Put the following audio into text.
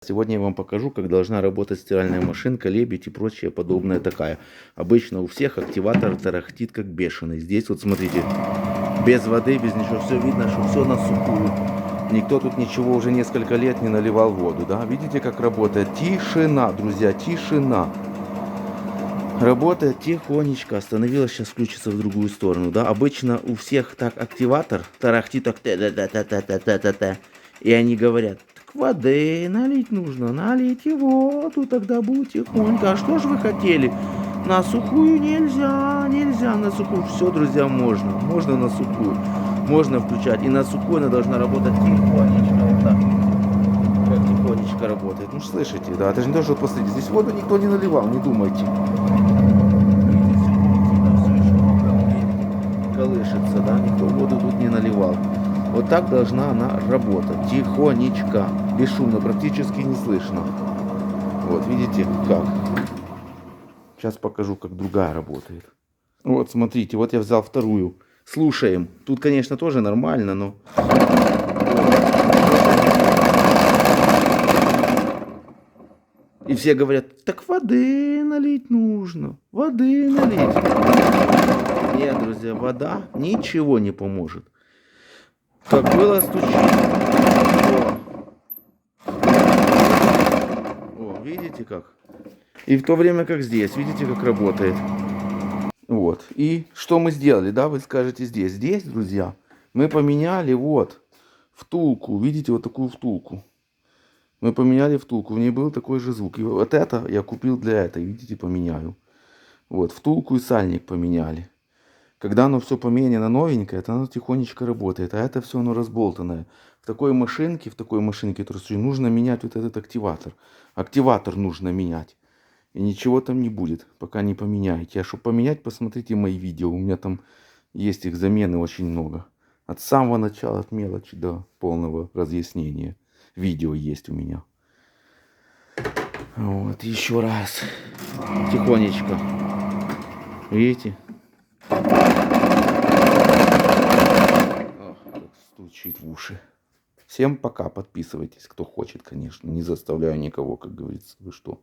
Сегодня я вам покажу, как должна работать стиральная машинка, лебедь и прочее подобное такая. Обычно у всех активатор тарахтит как бешеный. Здесь вот смотрите, без воды, без ничего, все видно, что все на сухую. Никто тут ничего уже несколько лет не наливал воду, да? Видите, как работает? Тишина, друзья, тишина. Работает тихонечко. Остановилась, сейчас включится в другую сторону, да? Обычно у всех так активатор тарахтит так та-та-та-та-та-та-та-та. И они говорят: воды налить нужно, налейте воду, тогда будет тихонько. А что же вы хотели? На сухую нельзя, нельзя на сухую. Все, друзья, можно на сухую. Можно включать. И на сухую она должна работать тихонечко, вот так. Как тихонечко работает. Ну, слышите, да, это же не то, что вот посмотрите, здесь воду никто не наливал, не думайте. Колышется, да, никто воду тут не наливал. Вот так должна она работать, тихонечко, бесшумно, практически не слышно. Вот, видите, как. Сейчас покажу, как другая работает. Вот, смотрите, вот я взял вторую. Слушаем. Тут, конечно, тоже нормально, но... И все говорят: так воды налить нужно, воды налить. Нет, друзья, вода ничего не поможет. Как было, стучит. О, видите как? И в то время как здесь, видите, как работает. Вот. И что мы сделали, да, вы скажете здесь. Здесь, друзья, мы поменяли вот втулку. Видите, вот такую втулку. Мы поменяли втулку. В ней был такой же звук. И вот это я купил для этой. Видите, поменяю. Вот, втулку и сальник поменяли. Когда оно все поменяно новенькое, это оно тихонечко работает. А это все оно разболтанное. В такой машинке, нужно менять вот этот активатор. Активатор нужно менять. И ничего там не будет, пока не поменяете. А чтобы поменять, посмотрите мои видео. У меня там есть их замены очень много. От самого начала, от мелочи до полного разъяснения. Видео есть у меня. Вот, еще раз. Тихонечко. Видите? Стучит в уши. Всем пока, подписывайтесь, кто хочет, конечно. Не заставляю никого, как говорится. Вы что?